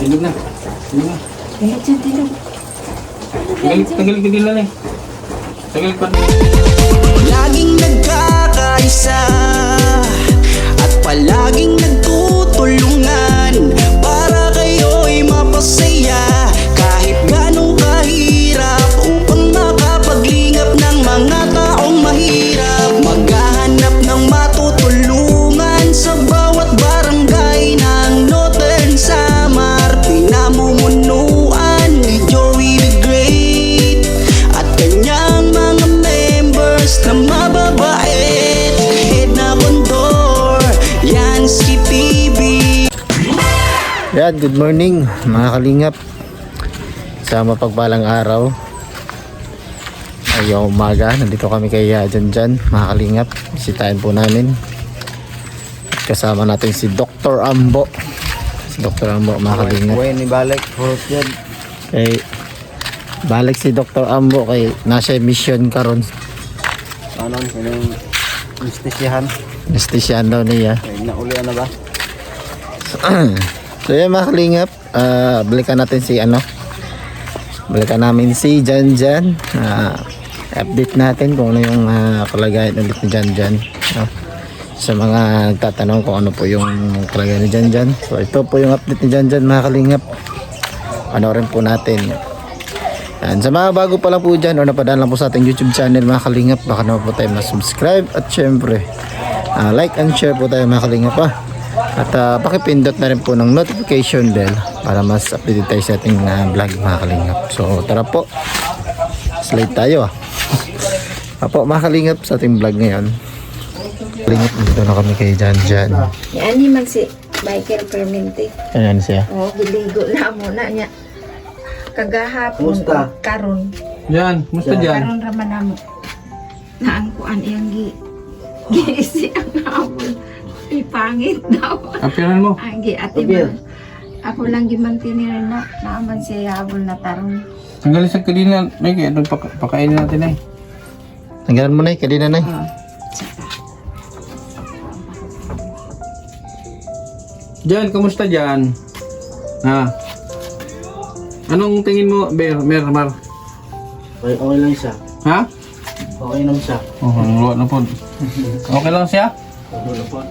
Tilog na. Tilog na. Kaya dyan, tilog. Tagal lang eh. Tagal pa. Laging nagkakaisa at palaging nagtutulungan para kayo'y mapasaya kahit gano'ng kahirap upang makapaglingap ng mga taong mahirap. Maghahanap ng matutulungan sa bawat barangay ng Northern Samar. Pinamumunuan ni Joey the Great at kanyang mga members na mababait. Head na Condor, Yansky TV. Yan, good morning mga kalingap. Sa mapagpalang araw ay umaga, nandito kami kay Janjan mga kalingap. Bisitahin po namin. Kasama natin si Dr. Ambo. Si Dr. Ambo mga kalingap. Buhay ni Balik, purot yan. Kay balik si Dr. Ambo kay nasa mission karon. Ano, yung mistisyahan. Nastisyan daw niya. Ay, naulian na ba? So yan mga kalingap, balikan natin si balikan namin si Janjan. Update natin kung ano yung kalagayan ulit ni Janjan, no? Sa mga nagtatanong kung ano po yung kalagayan ni Janjan. So ito po yung update ni Janjan mga kalingap. Panoorin po natin. Yan. Sa mga bago pa lang po dyan o napadaan lang po sa ating YouTube channel mga kalingap, baka naman po tayo subscribe at syempre like and share po tayo mga kalingap at pakipindot na rin po ng notification bell para mas updated tayo sa ating vlog mga kalingap. So tara po, slide tayo Apo mga kalingap sa ating vlog ngayon. Kalingap, dito na kami kay Janjan. Yan ni man si Michael Permente. Ayan siya. Oh, giligo na muna niya. Kagahapon, Musta? karon. Yan, musta dyan? Karon raman namo. Naangkuan iyang giisi ang habol. Ipangit daw. Apiran mo. Ang ati mo. Ako lang gimantini rin na. Naaman siya habol na tarong. Tanggalin sa kadina. May kaya doon pakainin natin eh. Tanggalan mo na kanina na. Saka. Jan, kamusta dyan? Anong tingin mo, Mar? Okay lang siya. Ha? Okay lang siya. Oh, luwa na po. Okay lang siya? Okay lang po.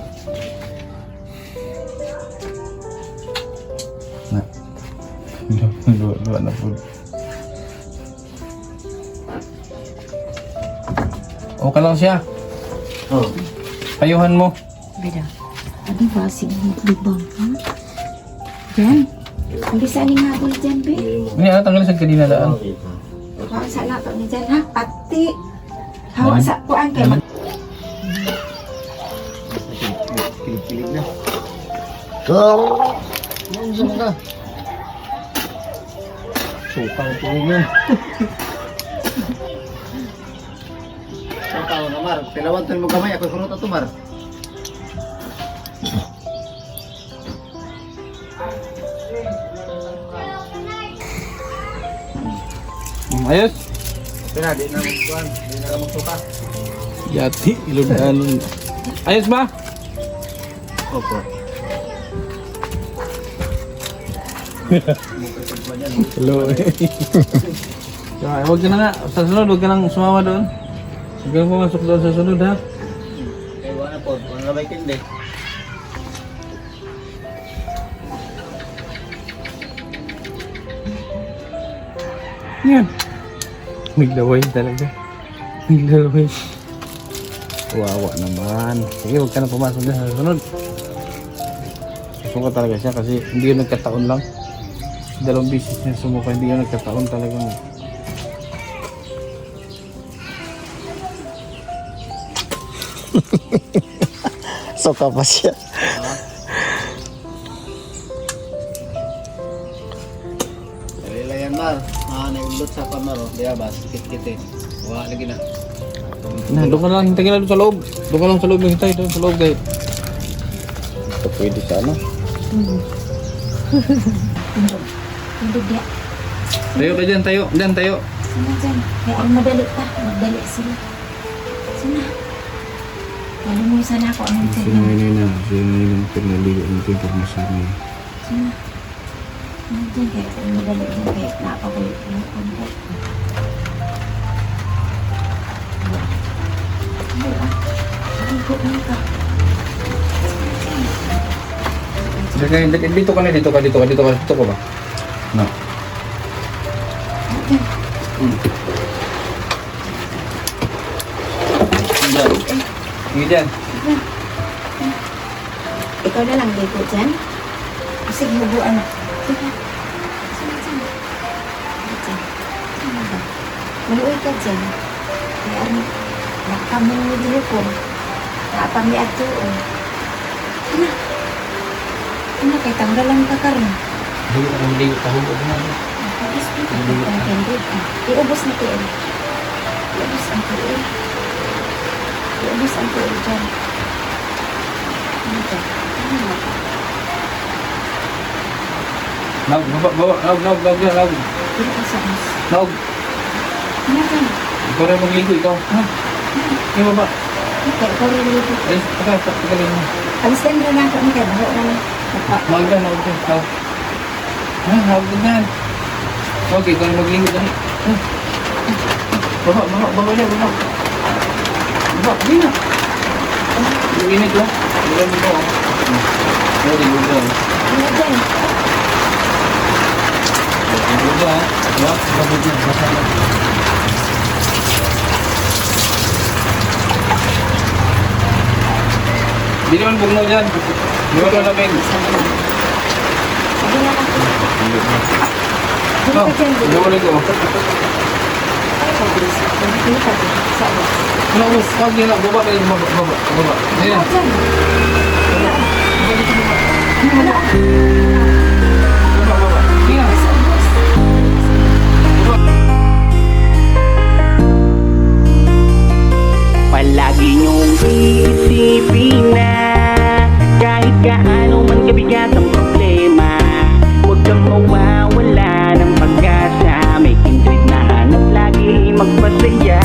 Luwa na po. Okay lang siya? Oh. Payuhan mo. Bida. Adi ba sige lubang ha? Jan. Ang bisa ni nga boy dyan, be. Ini tanggalin sa kadina daan. Okay pa. Hawa sa lato ni dyan, ha? Pati. Hawa sa kuan kay mag... Kilig-kilig na. Ano saan ka? Sukang tingin yan. Ang tao na Mar, tilawan mo kamay, ako kurot ato Mar. Ayos. Kaya di na magkuhan. Di na magsuka. Yati, ilog-alon. Ayos ba? Opo. Hello. Huwag ka na nga. Sa sunod, huwag ka nang sumama doon. Huwag ka nang pumasok doon sa sunod, ha? Kaya wala po. Wala na ba ikindi? Yan. Naglaway talaga. Naglaway. Wawa naman. Sige, huwag ka na pumasok doon sa sunod. Susuka talaga siya kasi hindi yun nagkataon lang. Dalawang beses niya sumuka, hindi yun nagkataon talagang. Soka pa siya. Dalila yan Mar. Naulot sa pamaro. Diya ba? Kit-kitin. Wala lagi na. Na, doon ka lang, hintay ka lang doon sa loob. Doon ka lang sa loob, hintay doon sa loob guys. Ito pwede sa ano? Hindi dia. Tayo ka dyan, tayo. Dyan, tayo. Sana dyan. Kaya ang madali pa. Madali sila. Sana. Nalimusan ako ang Sino ngayon na? Sino ngayon ang pinaligo ng impormasyon niya? Sino? Nandiyan kaya kung madali din kaya napakulit ng konti. Aligo lang ka. Dito ka na, dito ka ba? No. Hindi dyan. Ikaw na lang dito dyan. Sige, hubuan na. Sige. Sige, sige. Dyan. Saan ba? Maluoy ka dyan. Kaya ano, nakamang mo dito ko. Nakapami at doon. Ano? Ano, kay tanggalan ka karon. Hindi ka hubo na. Nakabis ko ka kung kendit. Iubos na tiil. Iubos ang tiil. Iubos ang tiil dyan. Ano dyan? Ano nga pa? Naug. Dito ka sa mas. Naug. Ano ka? Ikaw rin magligo, ikaw. Ha? Yung baba. Okay, ikaw rin dito. Ay, pagkalin mo. Alis din rin ako. Ano kayo? Baho na lang. Naug ka. Naug. Ha? Naug ka dyan. Okay, ikaw rin magligo dyan. Ha? Baba. Baba, hindi na. Yung init lang. Ilan mo ko. Hindi mo ko. Ano dyan? Hindi mo ko. Diba? Baba dyan. Basa lang. Hindi naman bugnaw dyan. Di ba malamig? Sabi na lang. No, hindi mo rin ko. Dito ka dyan. Sa mas. Ano, wag yun lang. Baba kayo. Baba. Ayan. Baba. Sige na. Palagi niyong iisipin na kahit gaano man kabigat ang problema, huwag kang mawawala ng pag-asa. May kindred na hanap lagi magpasaya.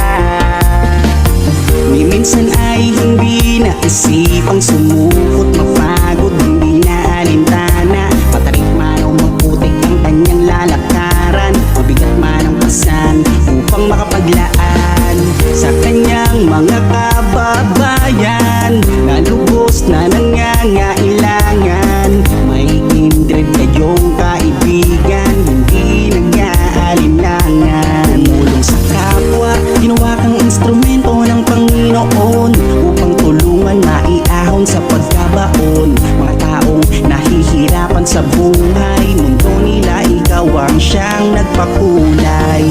Ni minsan ay hindi naisipang sumukot, mapagod, hindi na alintana. Matarik man o magputik ang kanyang lalakaran, mabigat man ang pasan upang makapaglaan sa kanyang mga kababayan na lubos na nangangailangan. May kindred kayong kaibigan, hindi nag-aalinlangan. Tumulong sa kapwa, ginawa kang instrumento ng Panginoon upang tulungan maiahon sa pagkabaon. Mga taong nahihirapan sa buhay, mundo nila ikaw ang siyang nagpakulay.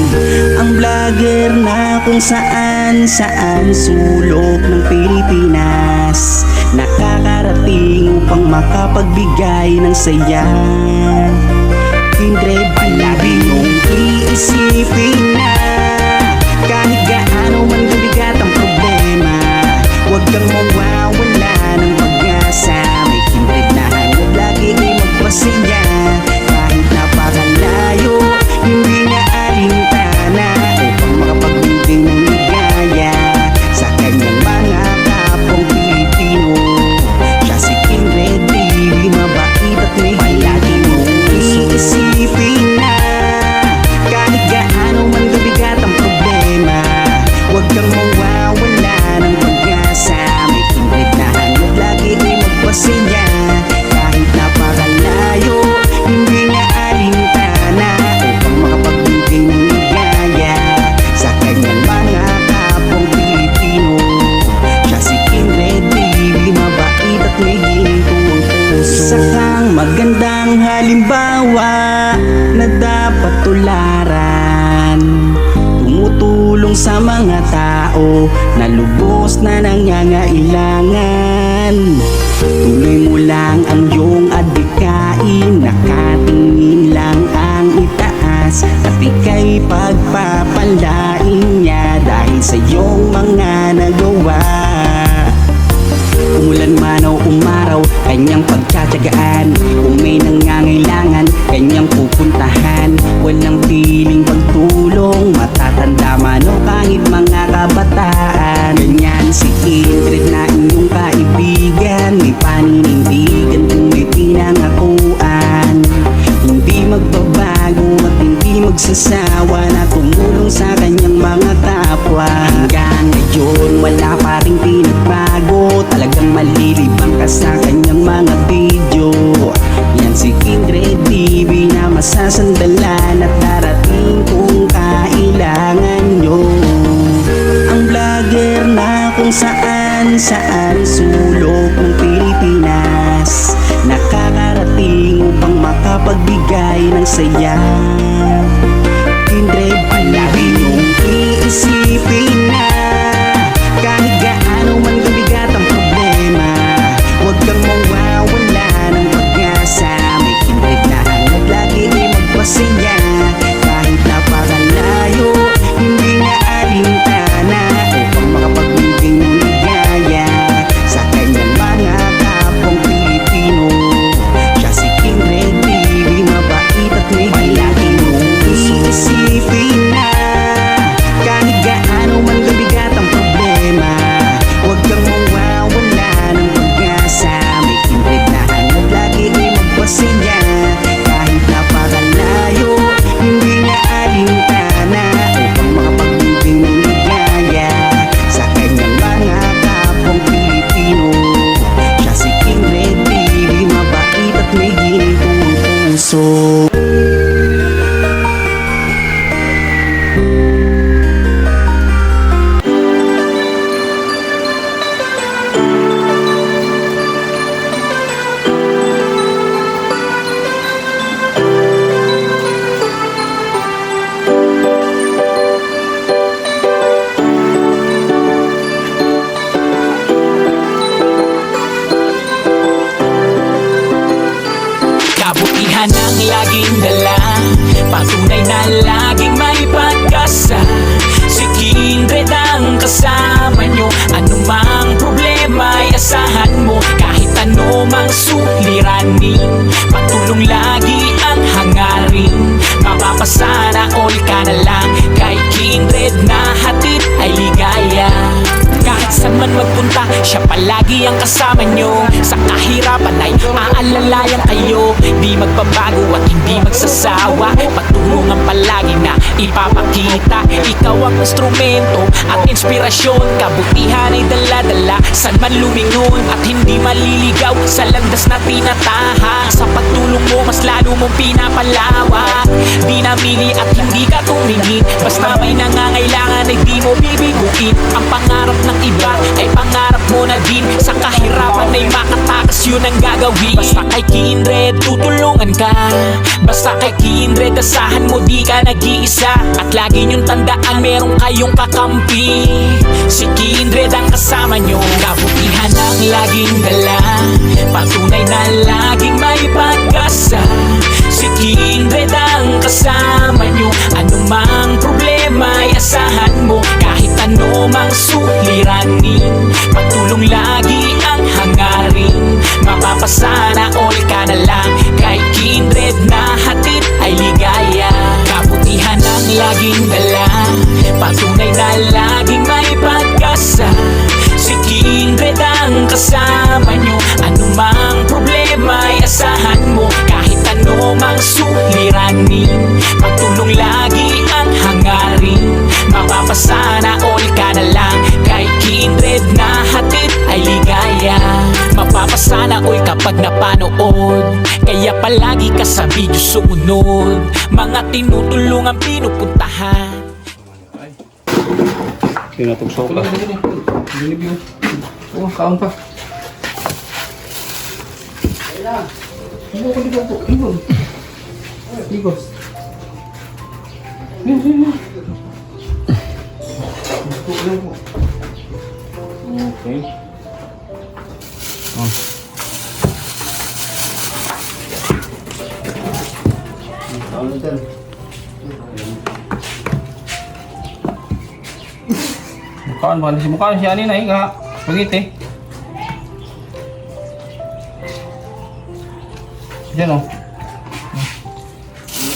Ang vlogger na kung saan sulok ng Pilipinas nakakarating upang makapagbigay ng saya. Kindred, palagi mong iisipin na kahit gaano man kabigat ang problema, huwag kang mawawala ng pag-asa. May kindred na hanap lagi ay magpasaya. Kahit napakalayo, hindi na alintana upang makapagbigay ng ligaya sa kanyang mga kapong Pilipino. Siya si Kindred, di mabait at may palagi mong iisipin na kahit gaano man kabigat ang problema, huwag kang mawawala ng pag-asa. May kindred na hanap lagi ay magpasaya. Kahit napakalayo, hindi na alintana upang makapagbigay ng ligaya sa kanyang mga kapong Pilipino. Siya si Kindred, di mabait at may gintuang puso. Isa kang magandang halimbawa na dapat tularan, tumutulong sa mga tao na lubos na nangangailangan. Tuloy mo lang ang iyong adhikain, nakatingin lang ang itaas, at ika'y pagpapalain niya dahil sa iyong mga nagawa. Umulan man o umaraw, kanyang pagtsatsagaan. Kung may nangangailangan, kanyang pupuntahan. Walang piling pagtulong, matatanda man o kahit mga kabataan. Ganyan si Kindred na inyong saan sulok ng Pilipinas nakakarating upang makapagbigay ng saya. Kindred, palagi mong iisipin na kahit gaano man kabigat ang problema, huwag kang mawawala ng pag-asa. May kindred na hangad lagi magpasaya. Kahit napakalayo, hindi na alintana upang makapagbigay ng ligaya sa kanyang mga kapwang Pilipino. Siya si Kindred TV, mabait at may palagi mong iisipin na kahit gaano man kabigat ang problema, huwag kang mawawala ng pag-asa. May Kindred na hangad lagi magpasaya. Kahit napakalayo, hindi niya alintana upang makapagbigay ng ligaya sa kanyang mga kapwang Pilipino. Siya si Kindred TV, mabait at may ginitong puso. Kabutihan ang laging dala, patunay na laging may pag-asa. Si Kindred ang kasama nyo, anumang problema ay asahan mo. Kahit anumang suliranin, patulong lagi ang hangarin. Mapapasana all ka na lang, kay Kindred na hatid ay ligaya. Kahit saan man magpunta, siya palagi ang kasama nyo. Sa kahirapan ay aalalayan kayo. Di magbabago at hindi magsasawa, patulungan palagi na ipapakita. Ikaw ang instrumento at inspirasyon, kabutihan ay dala-dala saan man lumingon. At hindi maliligaw sa landas na tinatahak. Sa pagtulong mo mas lalo mong pinapalawak. Di namili at hindi ka tumingin, basta may nangangailangan ay di mo bibiguin. Ang pangarap ng iba ay pangarap mo na din. Sa kahirapan ay makatakas, yun ang gagawin. Basta kay Kindred tutulungan ka, basta kay Kindred asahan mo di ka nag-iisa. At lagi niyong tandaan meron kayong kakampi. Si Kindred ang kasama nyo, kabutihan ang laging dala, patunay na laging may pag-asa. Si Kindred ang kasama nyo, anumang problema ay asahan mo. Kahit anumang suliranin, patulong lagi ang hangarin. Mapapasana all ka na lang, kay Kindred na hatid ay ligaya. Kabutihan ang laging dala, patunay na laging may pag-asa. Si Kindred ang kasama nyo, anumang problema ay asahan mo. Kahit anumang suliranin, patulong lagi ang hangarin. Mapapasana all ka na lang, kay Kindred na hatid ay ligaya. Mapapasana all kapag napanood, kaya palagi ka sa video sumunod. Mga tinutulungan pinupuntahan. Pinatugso ka. Binibyo. Oh, kaon pa. Ibo ko dito po. Ibo. Ibo. Okay. Oh. Kaon na dyan. Mukhaan ba? Mukhaan siya ni na spaghetti. Diyan o.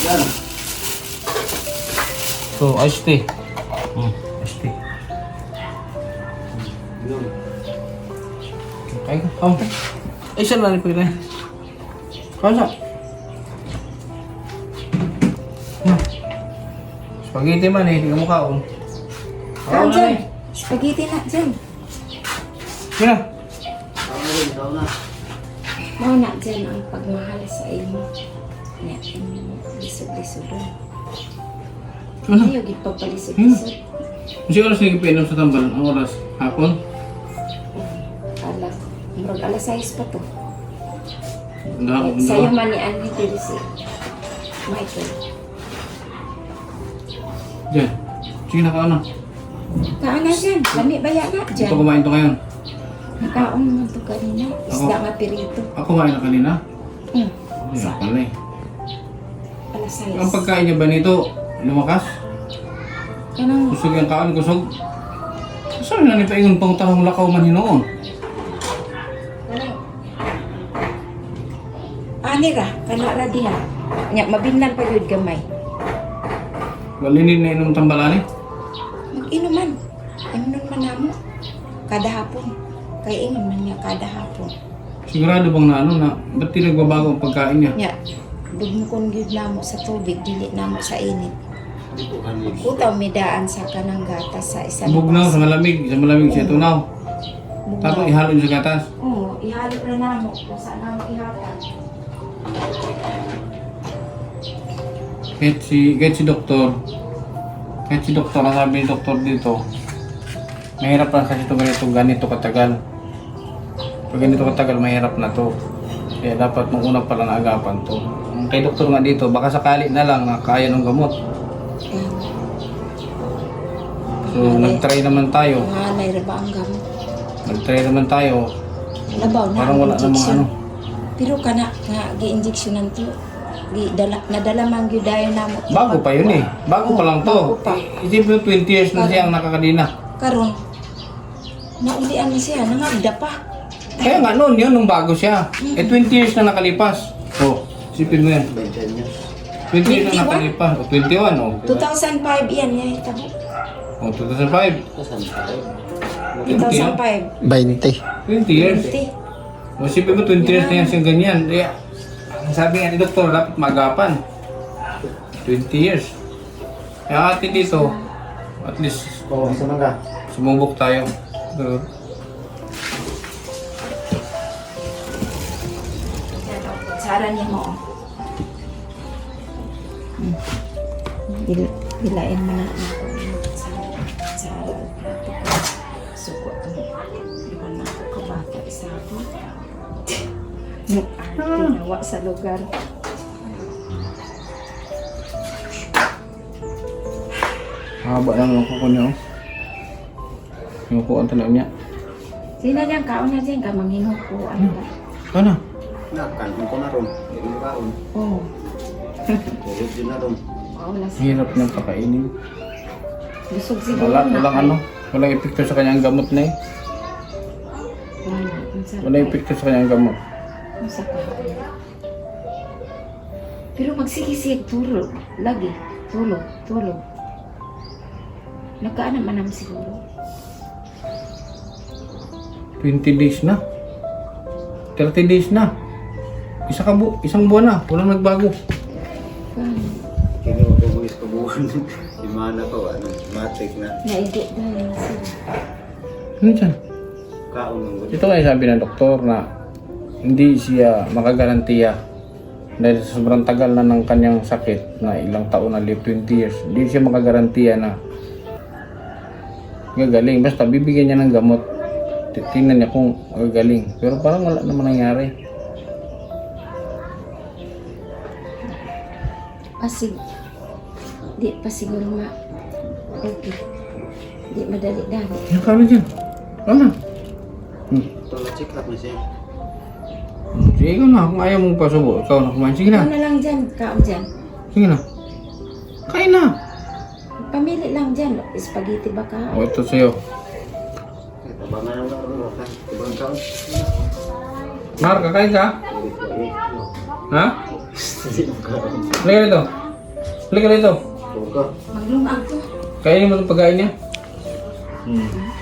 Yan. So, iced tea. Iced tea. Okay. Oh. Ay, saan na rin pagkita? Kaon sa? Spaghetti man eh, hindi ka mukhaon. Kaon dyan. Spaghetti na dyan. Sino? Kaon na rin, kaon na. Mau na dyan ang pagmahal sa imo. Lisod-lisod doon. Ano? Ayaw gipapalisod-lisod. Kasi oras nagpipinom sa tambal, ang oras hapon. Mag alas 6 pa to. Ang Sa'yo man ni Andy dito si Michael. Diyan. Sige na kaon na. Kaan na dyan. Lami baya na Ito dyan. kumain to ngayon. Nakaon naman to kanina. Isda nga pirito. Ako kumain na kanina. Hmm. Hindi pala eh. Alas 6. Ang pagkain niya ba nito? Lumakas? Kanang Kusog yung kaon, kusog. Saan na nipaingon pang tahong lakaw man hinoon? ani ra, kana ra diha. Nya mabingnan pa gyud gamay. Walinin na inom tambalani? Mag-inuman. Inuman man namo. Kada hapon. Kay ingon man niya kada hapon. Sigurado bang na ano na, ba't di nagbabago ang pagkain niya? Nya, dugmukon gyud namo sa tubig, dili namo sa init. Utaw midaan sa kanang gatas sa isang Bugnaw sa malamig siya tunaw. Tapos ihalo niya sa gatas. Oo, ihalo na namo kung saan namo ihatag. Kahit si doktor, ang sabi ni doktor dito, mahirap lang kasi ito ganito katagal. Pag ganito katagal, mahirap na to. Kaya dapat nung una pala naagapan to. Ang kay doktor nga dito, baka sakali na lang na kaya ng gamot. So, nag-try naman tayo. Nanay ra ba ang gamot? Nag-try naman tayo. Labaw na Parang ang wala namang injection. ano. Pero kana nga gi-injectionan to. Nadala man gyud dayon namo. Bago pa yun eh. Bago pa lang to. Bago pa. Isipin mo 20 years na siyang nakakadina. Karon naulian na siya, nangagda pa. Kaya nga noon yun, nung bago siya. 20 years na nakalipas. So, isipin mo yan. 20 years na 21? nakalipas. O, 21 o. 2005 yan niya hitabo. O, 2005. 2005. 20. 20 years. 20. O, isipin mo 20 years na yan siyang ganyan. Kaya, ang sabi nga ni doktor, dapat magapan. 20 years. Kaya atin dito, at least, sumubok tayo. Pero, Sara niya mo. Bilain mo na ako. Sara. Suko ko. Iwan na ako kabata isa ako. Ginawa sa lugar. haba lang ang kuko niya. Yung kuko ang tanaw niya. Sino niyang kaon na dyan ka manghinukuan ba? Ano? Nakakantin ko na ron. Hindi mo kaon. Oo. Tulog din na ron. Wala siya. Hirap niyang pakainin. Busog siguro Walang ano. Walang epekto sa kanyang gamot na eh. Walang epekto sa kanyang gamot. Sa kahain. Pero magsigisig tulog. Lagi. Tulog. Nagkaan naman naman siguro. 20 days na. 30 days na. Isang buwan na. Walang nagbago. Kaya magbubuhis pa buwan. Imana pa wa. Matik na. Naigit na yun sila. Ano dyan? Kaon ng gusto. Ito nga sabi ng doktor na hindi siya makagarantiya dahil sa sobrang tagal na ng kanyang sakit na ilang taon na 20 years. Hindi siya makagarantiya na gagaling. Basta bibigyan niya ng gamot. Tingnan niya kung gagaling. Pero parang wala naman nangyari. Pasig. Di pa siguro okay. Di madali-dali. Yung kami dyan. Ano? Ito na check up na siya. Sige ka na. Kung ayaw mong pasubo, ikaw na kumain. Sige na. Ano na lang dyan, kaon dyan. Sige na. Kain na. Pamili lang dyan. Spaghetti ba ka? O, ito sa'yo. Tabangan na ron. Ibang kaon. Mar, kakain ka? Ha? Halika dito. Halika dito. Buka. Maglungag to. Kainin mo itong pagkain niya?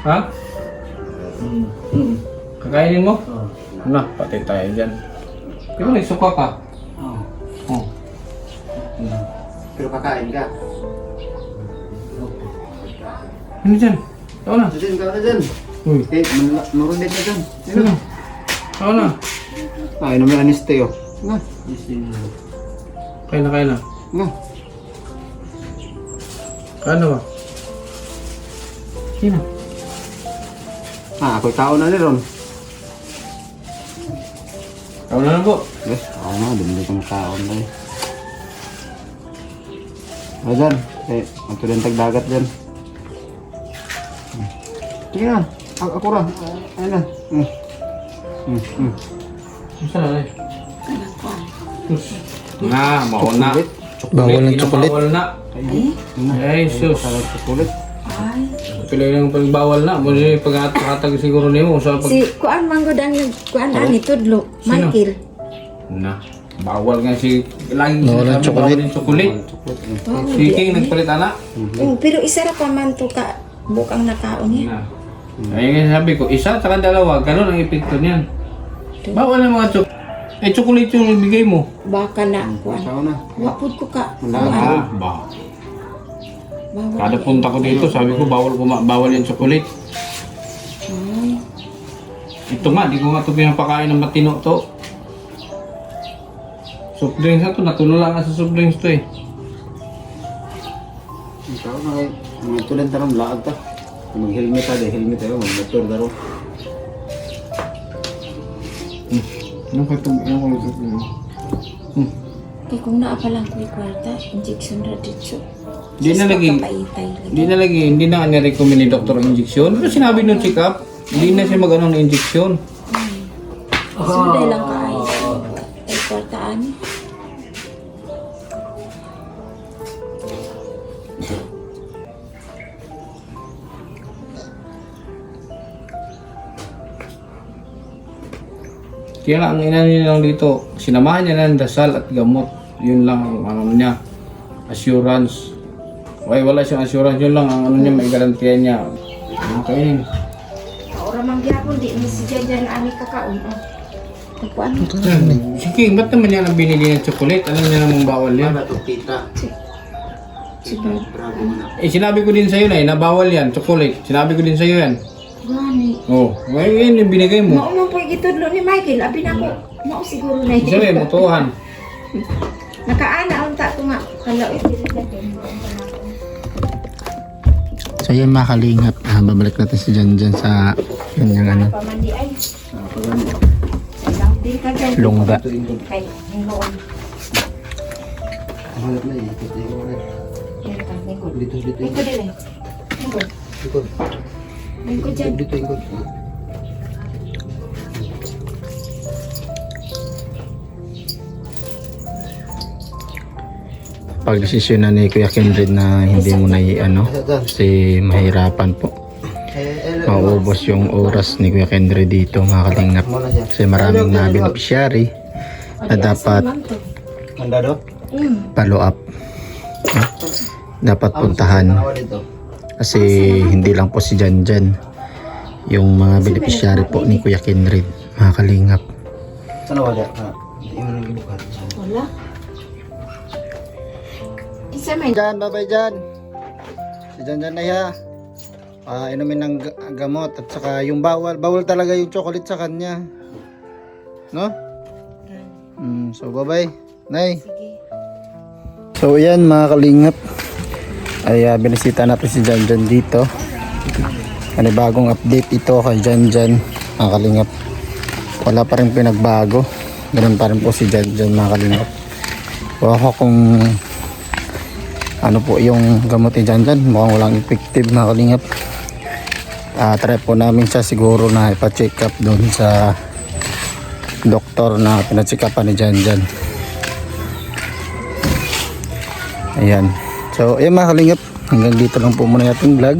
Ha? Kakainin mo? Na, pati tayo dyan. Di ba nagsuka ka? Oh. Pero kakain ka. Ano dyan? Tao na. Dyan, kaon na dyan. Uy. Eh, marundet na dyan. Sige na. Tao na. Ay, naman anisteo. Nga. Kain na, kain na. Nga. Kain na ba? Sige na. Ako'y tao na ni ron. Ako na lang po. Yes, ako nga, bumili kang kaon na eh. O dyan, ito din tagdagat dyan. Sige na, ako ra. Ayun na. Saan na eh? Na, bawal na. Bawal ng chocolate. Bawal na. Ay, sus. Chocolate. Ay. Pilay lang pag bawal na. Muli pag-atag siguro niyo sa pag... Si kuan manggod ang kuan ani tudlo. Michael. Na. Bawal nga si... Lagi Bawal ng chocolate. Bawal ng chocolate. Si King nagpalit anak. Pero isa ra pa man to ka bukang nakaon niya. Na. Ay nga sabi ko, isa at dalawa, ganun ang epekto niyan. Bawal na mga chocolate. Eh, chocolate yung ibigay mo. Baka na kuan. Sawa na. Wapod ko ka. Ah, ba. Bawal. Kada punta ko dito, sabi ko bawal yung chocolate. Ay. Ito nga, di ko nga ito pinapakain ng matino to. Soft drinks na to, natulala nga sa soft drinks to eh. Ikaw na kayo. Mga tulan tarong laag ta. Mag-helmet tayo, helmet tayo. Mag-motor taro. Ano ka ito? Kay kung naa pa lang ko kwarta, injection ra dito. Di na lagi. Hindi na ni-recommend ni doktor ang injection. Pero sinabi nung check up, hindi na siya mag-ano ng injection. Sunday lang ka ay kwartaan. Kaya nga, ang inano niya lang dito, sinamahan niya ng dasal at gamot. Yun lang ang ano niya, assurance. Okay, wala siyang assurance, yun lang ang ano niya, may garantiya niya. Okay. Ora man gyapon di ni si Jajan ani kakaon. Kuan. Sige, ba't naman niya nang binili ng chocolate? Alam niya namang bawal yan. Tita. Eh, sinabi ko din sa'yo na na bawal yan, chocolate. Sinabi ko din sa'yo yan. Gani. Oh, ngayon yung binigay mo. Mao man po gitudlo ni Michael, abi na ko. Mao siguro na. Sabi, mutuhan. Nakaana unta ko nga. Kalaw iti natin. So yan mga kalingap, babalik natin si Janjan sa kanyang ano, Pamandi ay. Lang din ka dyan. lungga. Kay hingoon. Hanap na eh. Ito yung wala. Yan ka, lingkod. Dito. Lingkod din eh. Lingkod. Ikot. Lingkod dyan. Dito, ikot. Pag desisyon na ni Kuya Kindred na hindi mo na ano, kasi mahirapan po. Maubos yung oras ni Kuya Kindred dito mga kalingap. Kasi maraming na beneficiary na dapat Mandado? follow up. Dapat puntahan. Dito. Kasi hindi lang po si Janjan yung mga beneficiary po ni Kuya Kindred, mga kalingap. Sana wala? Hindi mo nang gibukat. Wala. Isa may Jan, babay Jan. Si Janjan na ya. Inumin ng gamot at saka yung bawal talaga yung chocolate sa kanya. No? So babay. Nay. sige. So yan mga kalingap. Ay binisita natin si Janjan dito. Ano bagong update ito kay Janjan, mga kalingap. Wala pa rin pinagbago. Ganun pa rin po si Janjan, mga kalingap. So ako kung ano po yung gamot ni Janjan, mukhang walang effective, mga kalingap. Try po namin siya siguro na ipa-check up doon sa doktor na pina-check upan ni Janjan. Ayan. So ayan mga kalingap, hanggang dito lang po muna yung ating vlog.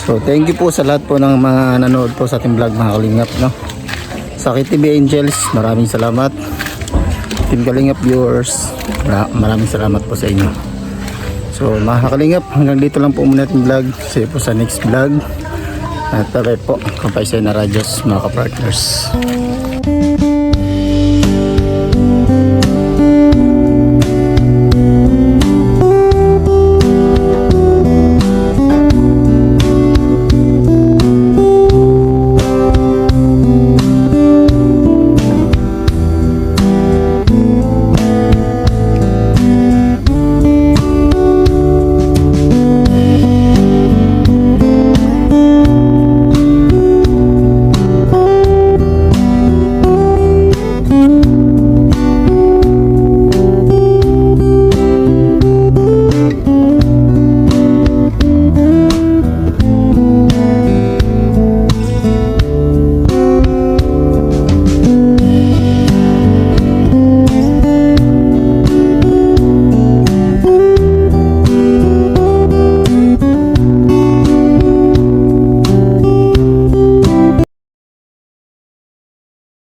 So thank you po sa lahat po ng mga nanood po sa ating vlog, mga kalingap, no? Sa KTV Angels, maraming salamat. Team Kalingap viewers, maraming salamat po sa inyo. So mga kalingap, hanggang dito lang po muna ating vlog. See you po sa next vlog. At bye po, Kapaysay na Radyos, mga kapartners.